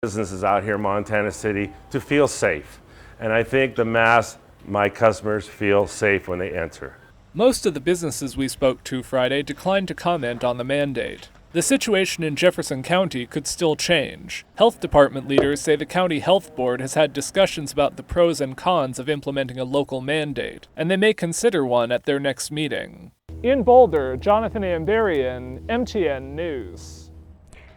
businesses out here in Montana City to feel safe. And I think my customers feel safe when they enter. Most of the businesses we spoke to Friday declined to comment on the mandate. The situation in Jefferson County could still change. Health department leaders say the county health board has had discussions about the pros and cons of implementing a local mandate, and they may consider one at their next meeting. In Boulder, Jonathan Ambarian, MTN News.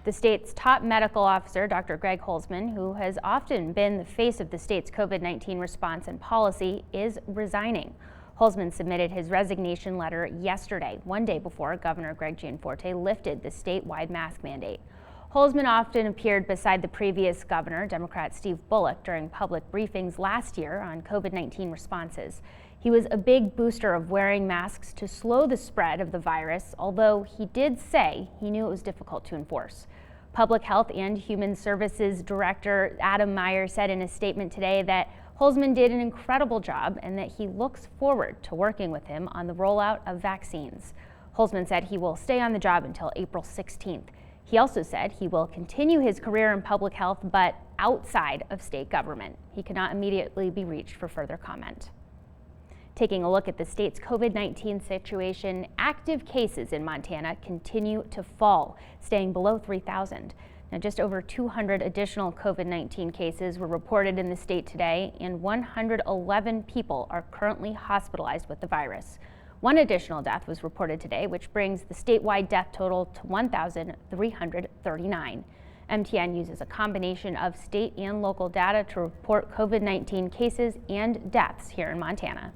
The state's top medical officer, Dr. Greg Holzman, who has often been the face of the state's COVID-19 response and policy, is resigning. Holzman submitted his resignation letter yesterday, one day before Governor Greg Gianforte lifted the statewide mask mandate. Holzman often appeared beside the previous governor, Democrat Steve Bullock, during public briefings last year on COVID-19 responses. He was a big booster of wearing masks to slow the spread of the virus, although he did say he knew it was difficult to enforce. Public Health and Human Services Director Adam Meyer said in a statement today that Holzman did an incredible job and that he looks forward to working with him on the rollout of vaccines. Holzman said he will stay on the job until April 16th. He also said he will continue his career in public health, but outside of state government. He cannot immediately be reached for further comment. Taking a look at the state's COVID-19 situation, active cases in Montana continue to fall, staying below 3,000. Now, just over 200 additional COVID-19 cases were reported in the state today, and 111 people are currently hospitalized with the virus. One additional death was reported today, which brings the statewide death total to 1,339. MTN uses a combination of state and local data to report COVID-19 cases and deaths here in Montana.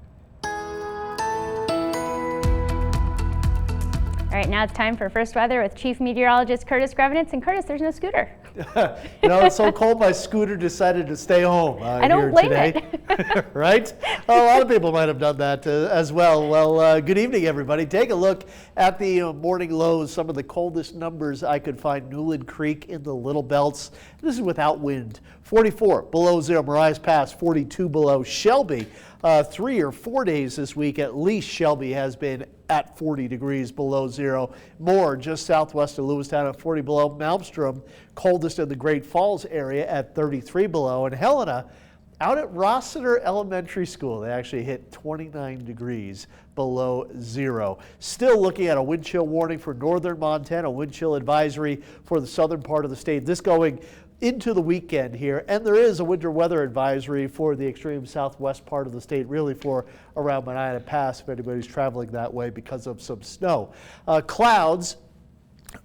All right, now it's time for First Weather with Chief Meteorologist Curtis Grevenitz. And Curtis, there's no scooter. It's so cold my scooter decided to stay home I don't blame today. it. Right? A lot of people might have done that as well. Well, good evening, everybody. Take a look at the morning lows. Some of the coldest numbers I could find. Newland Creek in the Little Belts. This is without wind. 44 below zero. Marias Pass, 42 below. Shelby, 3 or 4 days this week, at least Shelby has been at 40 degrees below zero. Moore, just southwest of Lewistown, at 40 below. Malmstrom, coldest in the Great Falls area at 33 below. And Helena, out at Rossiter Elementary School, they actually hit 29 degrees below zero. Still looking at a wind chill warning for northern Montana, wind chill advisory for the southern part of the state. This going into the weekend here, and there is a winter weather advisory for the extreme southwest part of the state, really for around Medina Pass if anybody's traveling that way because of some snow. Clouds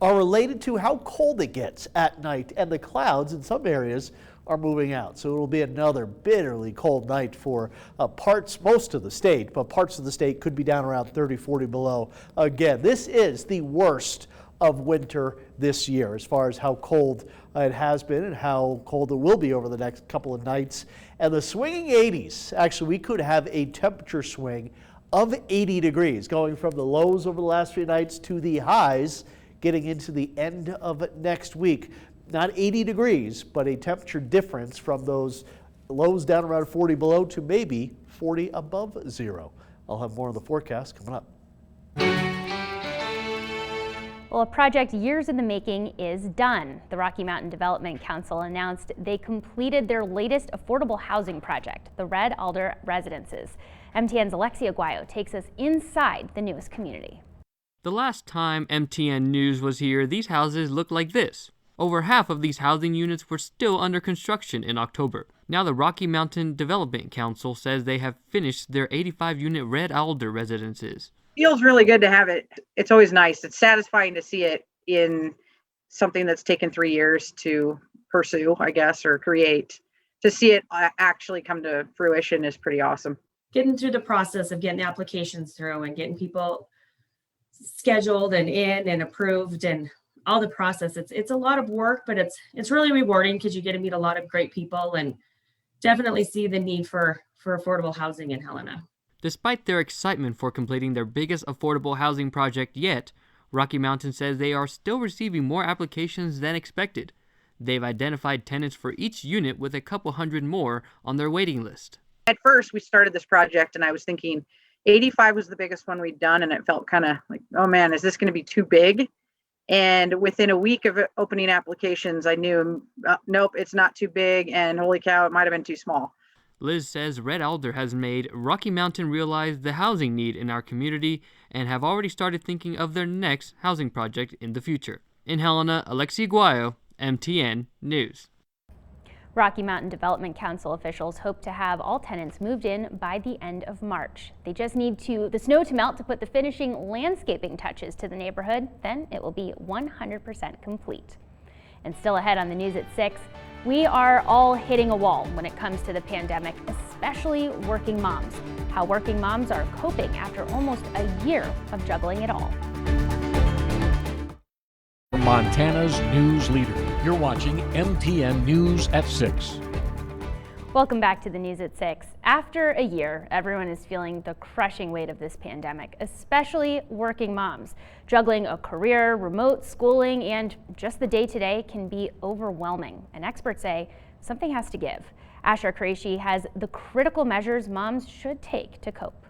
are related to how cold it gets at night, and the clouds in some areas are moving out. So it will be another bitterly cold night for most of the state, but parts of the state could be down around 30, 40 below. Again, this is the worst of winter this year as far as how cold it has been and how cold it will be over the next couple of nights. And the swinging 80s, actually we could have a temperature swing of 80 degrees going from the lows over the last few nights to the highs getting into the end of next week. Not 80 degrees, but a temperature difference from those lows down around 40 below to maybe 40 above zero. I'll have more of the forecast coming up. Well, a project years in the making is done. The Rocky Mountain Development Council announced they completed their latest affordable housing project, the Red Alder Residences. MTN's Alexia Guayo takes us inside the newest community. The last time MTN News was here, these houses looked like this. Over half of these housing units were still under construction in October. Now the Rocky Mountain Development Council says they have finished their 85-unit Red Alder residences. Feels really good to have it. It's always nice. It's satisfying to see it in something that's taken 3 years to pursue, I guess, or create. To see it actually come to fruition is pretty awesome. Getting through the process of getting the applications through and getting people scheduled and in and approved and all the process. It's a lot of work, but it's really rewarding because you get to meet a lot of great people and definitely see the need for affordable housing in Helena. Despite their excitement for completing their biggest affordable housing project yet, Rocky Mountain says they are still receiving more applications than expected. They've identified tenants for each unit with a couple hundred more on their waiting list. At first, we started this project and I was thinking 85 was the biggest one we'd done, and it felt kind of like, oh man, is this going to be too big? And within a week of opening applications, I knew, nope, it's not too big, and holy cow, it might have been too small. Liz says Red Alder has made Rocky Mountain realize the housing need in our community and have already started thinking of their next housing project in the future. In Helena, Alexi Guayo, MTN News. Rocky Mountain Development Council officials hope to have all tenants moved in by the end of March. They just need the snow to melt to put the finishing landscaping touches to the neighborhood. Then it will be 100% complete. And still ahead on the news at 6, we are all hitting a wall when it comes to the pandemic, especially working moms. How working moms are coping after almost a year of juggling it all. Montana's news leader. You're watching MTN News at 6. Welcome back to the news at 6. After a year, everyone is feeling the crushing weight of this pandemic, especially working moms. Juggling a career, remote schooling, and just the day-to-day can be overwhelming. And experts say something has to give. Asher Qureshi has the critical measures moms should take to cope.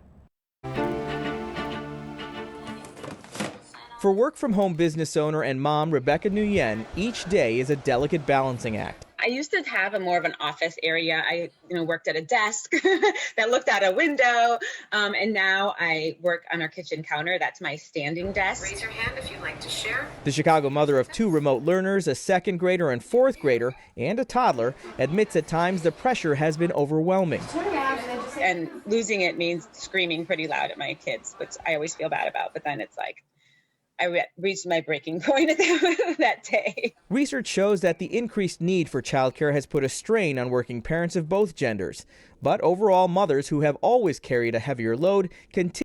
For work-from-home business owner and mom Rebecca Nguyen, each day is a delicate balancing act. I used to have more of an office area. I worked at a desk that looked out a window, and now I work on our kitchen counter. That's my standing desk. Raise your hand if you'd like to share. The Chicago mother of 2 remote learners, a second grader and fourth grader, and a toddler, admits at times the pressure has been overwhelming. And losing it means screaming pretty loud at my kids, which I always feel bad about, but then it's like, I reached my breaking point that day. Research shows that the increased need for childcare has put a strain on working parents of both genders. But overall, mothers who have always carried a heavier load continue